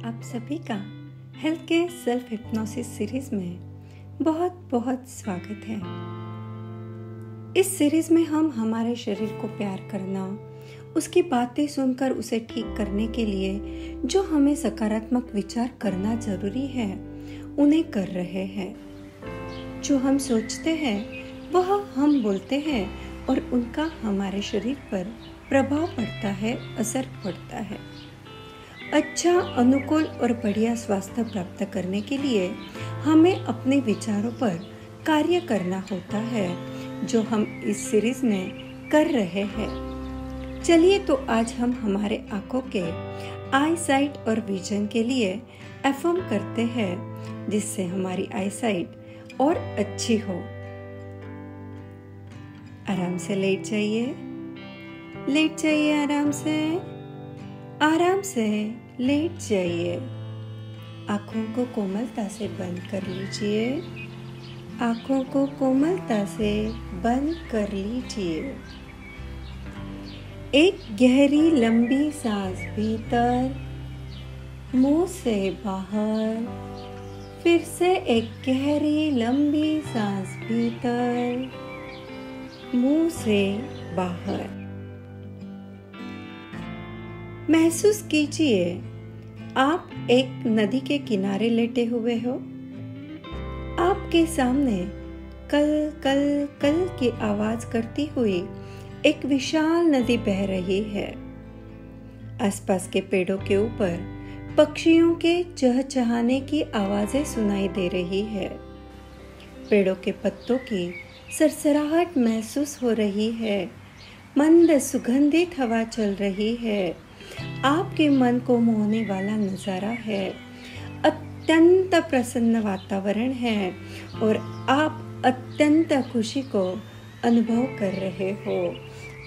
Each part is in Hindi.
आप सभी का health care self hypnosis series में बहुत बहुत स्वागत है। इस सीरीज में हम हमारे शरीर को प्यार करना, उसकी बातें सुनकर उसे ठीक करने के लिए जो हमें सकारात्मक विचार करना जरूरी है उन्हें कर रहे हैं। जो हम सोचते हैं वह हम बोलते हैं और उनका हमारे शरीर पर प्रभाव पड़ता है, असर पड़ता है। अच्छा, अनुकूल और बढ़िया स्वास्थ्य प्राप्त करने के लिए हमें अपने विचारों पर कार्य करना होता है, जो हम इस सीरीज में कर रहे हैं। चलिए तो आज हम हमारे आंखों के आई साइट और विजन के लिए एफर्म करते हैं, जिससे हमारी आई साइट और अच्छी हो। आराम से लेट जाइए, आराम से लेट जाइए। आंखों को कोमलता से बंद कर लीजिए, आंखों को कोमलता से बंद कर लीजिए। एक गहरी लंबी सांस भीतर, मुंह से बाहर। फिर से एक गहरी लंबी सांस भीतर, मुंह से बाहर। महसूस कीजिए आप एक नदी के किनारे लेटे हुए हो। आपके सामने कल कल कल की आवाज करती हुई एक विशाल नदी बह रही है। आसपास के पेड़ों के ऊपर पक्षियों के चहचहाने की आवाजें सुनाई दे रही है। पेड़ों के पत्तों की सरसराहट महसूस हो रही है। मंद सुगंधित हवा चल रही है। आपके मन को मोहने वाला नजारा है। अत्यंत प्रसन्न वातावरण है और आप अत्यंत खुशी को अनुभव कर रहे हो।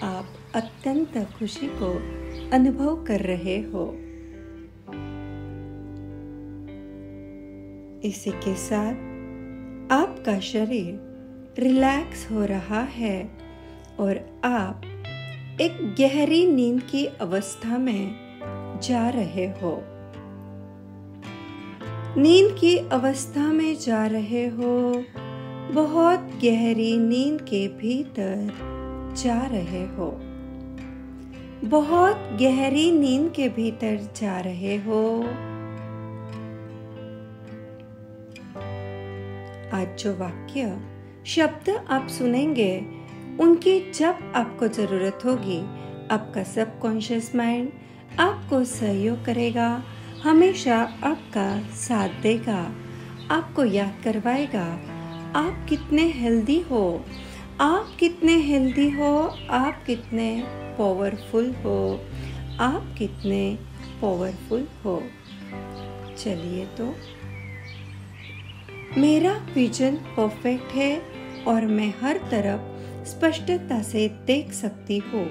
आप अत्यंत खुशी को अनुभव कर रहे हो। इसी के साथ आपका शरीर रिलैक्स हो रहा है और आप एक गहरी नींद की अवस्था में जा रहे हो। नींद की अवस्था में जा रहे हो, बहुत गहरी नींद के भीतर जा रहे हो, बहुत गहरी नींद के भीतर जा रहे हो। आज जो वाक्य शब्द आप सुनेंगे उनकी जब आपको जरूरत होगी, आपका सबकॉन्शियस माइंड आपको सहयोग करेगा, हमेशा आपका साथ देगा, आपको याद करवाएगा आप कितने हेल्दी हो, आप कितने हेल्दी हो, आप कितने पावरफुल हो, आप कितने पावरफुल हो। चलिए तो, मेरा विजन परफेक्ट है और मैं हर तरफ स्पष्टता से देख सकती हूँ।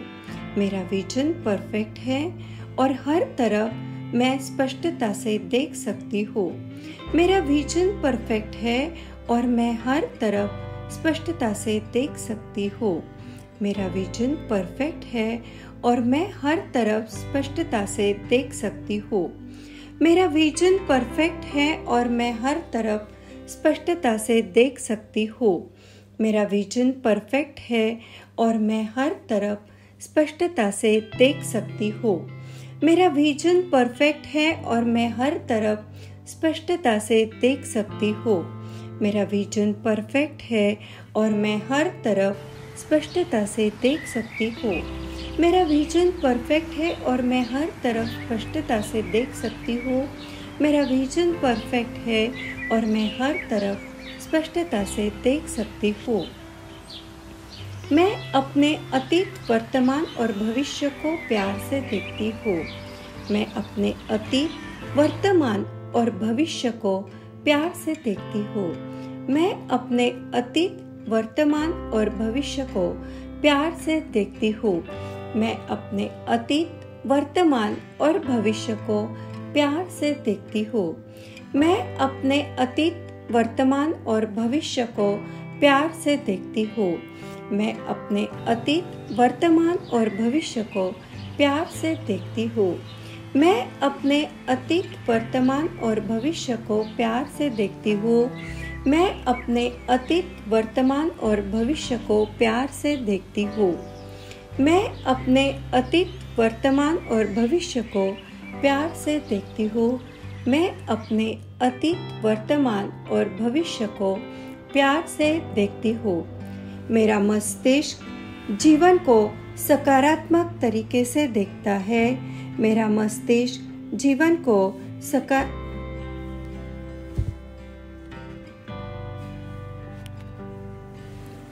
मेरा विजन परफेक्ट है और हर तरफ मैं स्पष्टता से देख सकती हूँ। मेरा विजन परफेक्ट है और मैं हर तरफ स्पष्टता से देख सकती हूँ। मेरा विजन परफेक्ट है और मैं हर तरफ स्पष्टता से देख सकती हूँ। मेरा विजन परफेक्ट है और मैं हर तरफ स्पष्टता से देख सकती हूँ। मेरा विजन परफेक्ट है और मैं हर तरफ स्पष्टता से देख सकती हूँ। मेरा विजन परफेक्ट है और मैं हर तरफ स्पष्टता से देख सकती हूँ। मेरा विजन परफेक्ट है और मैं हर तरफ स्पष्टता से देख सकती हूँ। मेरा विजन परफेक्ट है और मैं हर तरफ स्पष्टता से देख सकती हूँ। मेरा विजन परफेक्ट है और मैं हर तरफ स्पष्टता से देख सकती हूँ। मैं अपने अतीत, वर्तमान और भविष्य को प्यार से देखती हूँ। मैं अपने अतीत, वर्तमान और भविष्य को प्यार से देखती हूँ। मैं अपने अतीत, वर्तमान और भविष्य को प्यार से देखती हूँ। मैं अपने अतीत, वर्तमान और भविष्य को प्यार से देखती हूँ। मैं अपने अतीत, वर्तमान और भविष्य को प्यार से देखती हूँ। मैं अपने अतीत, वर्तमान और भविष्य को प्यार से देखती हूँ। मैं अपने अतीत, वर्तमान और भविष्य को प्यार से देखती हूँ। मैं अपने अतीत, वर्तमान और भविष्य को प्यार से देखती हूँ। मैं अपने अतीत, वर्तमान और भविष्य को प्यार से देखती हूँ। मैं अपने अतीत, वर्तमान और भविष्य को प्यार से देखती हूँ। मेरा मस्तिष्क जीवन को सकारात्मक तरीके से देखता है। मेरा मस्तिष्क जीवन को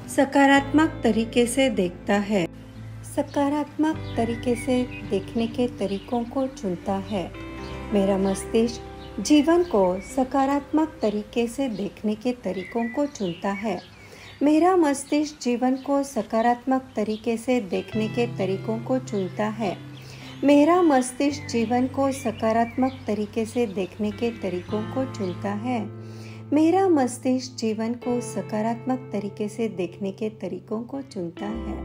सकारात्मक तरीके से देखता है। सकारात्मक तरीके से देखने के तरीकों को चुनता है। मेरा मस्तिष्क जीवन को सकारात्मक तरीके से देखने के तरीकों को चुनता है। मेरा मस्तिष्क जीवन को सकारात्मक तरीके से देखने के तरीकों को चुनता है। मेरा मस्तिष्क जीवन को सकारात्मक तरीके से देखने के तरीकों को चुनता है। मेरा मस्तिष्क जीवन को सकारात्मक तरीके से देखने के तरीकों को चुनता है।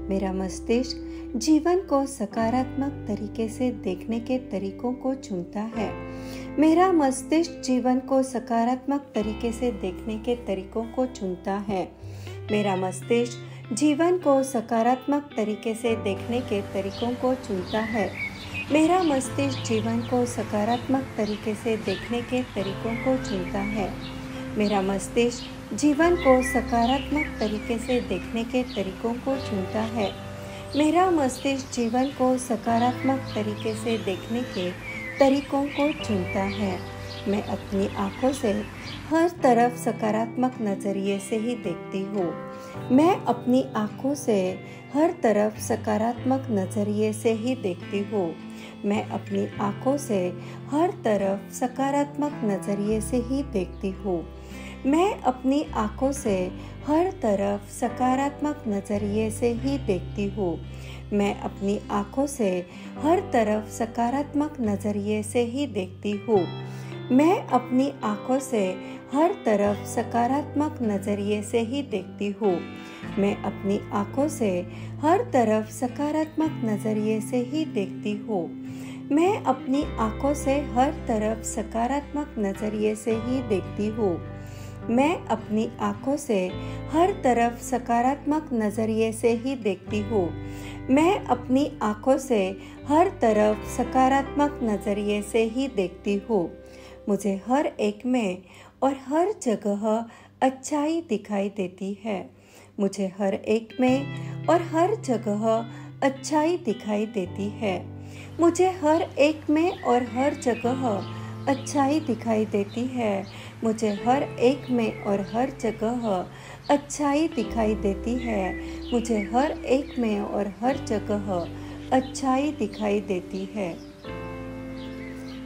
मेरा मस्तिष्क जीवन को सकारात्मक तरीके से देखने के तरीकों को चुनता है। मेरा मस्तिष्क जीवन को सकारात्मक तरीके से देखने के तरीकों को चुनता है। मेरा मस्तिष्क जीवन को सकारात्मक तरीके से देखने के तरीकों को चुनता है। मेरा मस्तिष्क जीवन को सकारात्मक तरीके से देखने के तरीकों को चुनता है। मेरा मस्तिष्क जीवन को सकारात्मक तरीके से देखने के तरीकों को चुनता है। मेरा मस्तिष्क जीवन को सकारात्मक तरीके से देखने के तरीकों को चुनता है। मैं अपनी आँखों से हर तरफ सकारात्मक नज़रिए से ही देखती हूँ। मैं अपनी आँखों से हर तरफ सकारात्मक नज़रिए से ही देखती हूँ। मैं अपनी आँखों से हर तरफ सकारात्मक नज़रिए से ही देखती हूँ। मैं अपनी आँखों से हर तरफ सकारात्मक नज़रिए से ही देखती हूँ। मैं अपनी आँखों से हर तरफ सकारात्मक नज़रिए से ही देखती हूँ। मैं अपनी आँखों से हर तरफ सकारात्मक नज़रिए से ही देखती हूँ। मैं अपनी आँखों से हर तरफ सकारात्मक नज़रिए से ही देखती हूँ। मैं अपनी आँखों से हर तरफ सकारात्मक नज़रिए से ही देखती हूँ। मैं अपनी आँखों से हर तरफ सकारात्मक नज़रिए से ही देखती हूँ। मैं अपनी आँखों से हर तरफ सकारात्मक नज़रिए से ही देखती हूँ। मुझे हर एक में और हर जगह अच्छाई दिखाई देती है। मुझे हर एक में और हर जगह अच्छाई दिखाई देती है। मुझे हर एक में और हर जगह अच्छाई दिखाई देती है। मुझे हर एक में और हर जगह अच्छाई दिखाई देती है। मुझे हर एक में और हर जगह अच्छाई दिखाई देती है।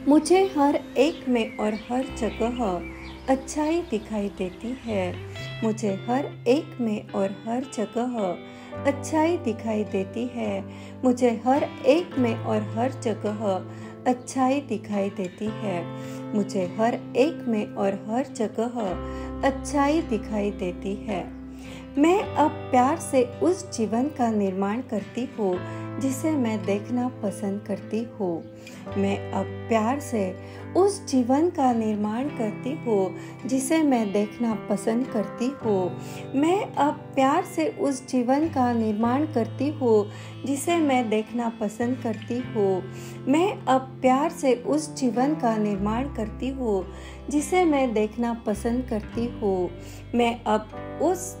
मुझे हर एक में और हर जगह अच्छाई दिखाई देती है। मुझे हर एक में और हर जगह अच्छाई दिखाई देती है। मुझे हर एक में और हर जगह अच्छाई दिखाई देती है। मुझे हर एक में और हर जगह अच्छाई दिखाई देती है। मैं अब प्यार से उस जीवन का निर्माण करती हूँ जिसे मैं देखना पसंद करती हूँ। मैं अब प्यार से उस जीवन का निर्माण करती हूँ जिसे मैं देखना पसंद करती हूँ। मैं अब प्यार से उस जीवन का निर्माण करती हूँ जिसे मैं देखना पसंद करती हूँ। मैं अब प्यार से उस जीवन का निर्माण करती हूँ जिसे मैं देखना पसंद करती हूँ। मैं अब उस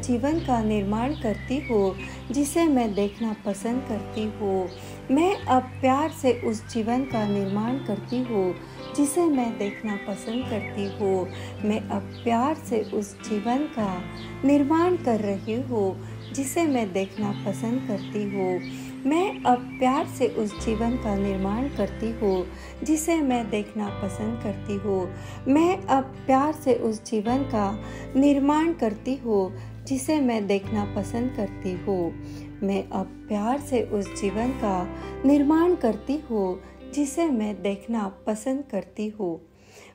जीवन का निर्माण करती हूँ जिसे मैं देखना पसंद करती हूँ। मैं अब प्यार से उस जीवन का निर्माण करती हूँ जिसे मैं देखना पसंद करती हूँ। मैं अब प्यार से उस जीवन का निर्माण कर रही हूँ जिसे मैं देखना पसंद करती हूँ। मैं अब प्यार से उस जीवन का निर्माण करती हूँ जिसे मैं देखना पसंद करती हूँ। मैं अब प्यार से उस जीवन का निर्माण करती हूँ जिसे मैं देखना पसंद करती हूँ। मैं अब प्यार से उस जीवन का निर्माण करती हूँ जिसे मैं देखना पसंद करती हूँ।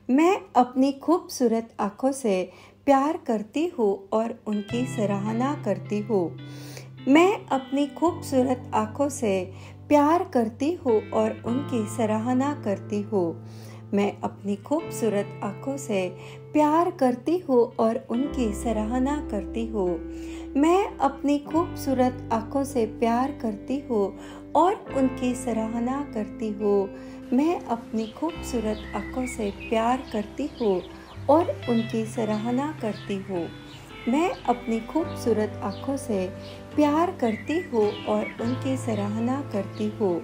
मैं अपनी खूबसूरत आँखों से प्यार करती हूँ और उनकी सराहना करती हूँ। मैं अपनी खूबसूरत आँखों से प्यार करती हूँ और उनकी सराहना करती हूँ। मैं अपनी खूबसूरत आँखों से प्यार करती हूँ और उनकी सराहना करती हूँ। मैं अपनी खूबसूरत आँखों से प्यार करती हूँ और उनकी सराहना करती हूँ। मैं अपनी खूबसूरत आँखों से प्यार करती हूँ और उनकी सराहना करती हूँ। मैं अपनी खूबसूरत आँखों से प्यार करती हूँ और उनकी सराहना करती हूँ।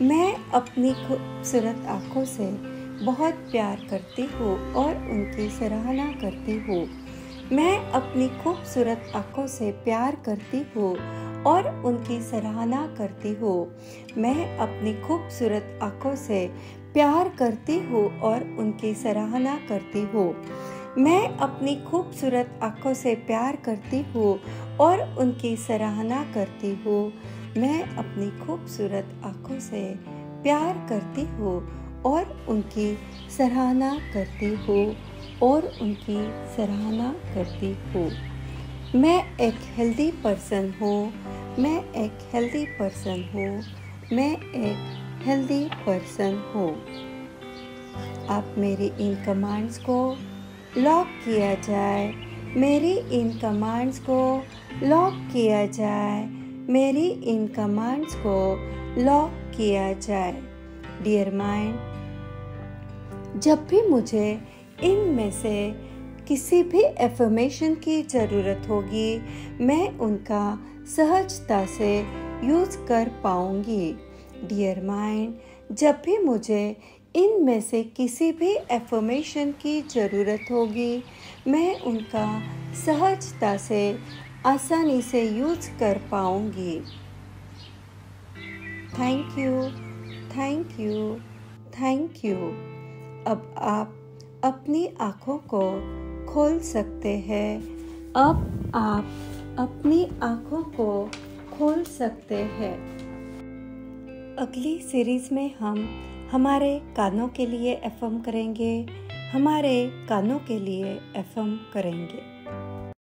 मैं अपनी खूबसूरत आँखों से बहुत प्यार करती हूँ और उनकी सराहना करती हूँ। मैं अपनी खूबसूरत आँखों से प्यार करती हूँ और उनकी सराहना करती हूँ। मैं अपनी खूबसूरत आँखों से प्यार करती हूँ और उनकी सराहना करती हूँ। मैं अपनी खूबसूरत आँखों से प्यार करती हूँ और उनकी सराहना करती हूँ। मैं अपनी खूबसूरत आँखों से प्यार करती हूँ और उनकी सराहना करती हूँ और उनकी सराहना करती हूँ। मैं एक हेल्दी पर्सन हूँ। मैं एक हेल्दी पर्सन हूँ। मैं एक हेल्दी पर्सन हूँ। अब मेरी इन कमांड्स को लॉक किया जाए। मेरी इन कमांड्स को लॉक किया जाए। मेरी इन कमांड्स को लॉक किया जाए। डियर माइंड, जब भी मुझे इनमें से किसी भी एफर्मेशन की ज़रूरत होगी, मैं उनका सहजता से यूज़ कर पाऊंगी। डियर माइंड, जब भी मुझे इनमें से किसी भी एफर्मेशन की ज़रूरत होगी, मैं उनका सहजता से आसानी से यूज़ कर पाऊंगी। Thank you, thank you, thank you. अब आप अपनी आँखों को खोल सकते हैं। अब आप अपनी आँखों को खोल सकते हैं। अगली सीरीज़ में हम हमारे कानों के लिए एफर्म करेंगे। हमारे कानों के लिए एफर्म करेंगे।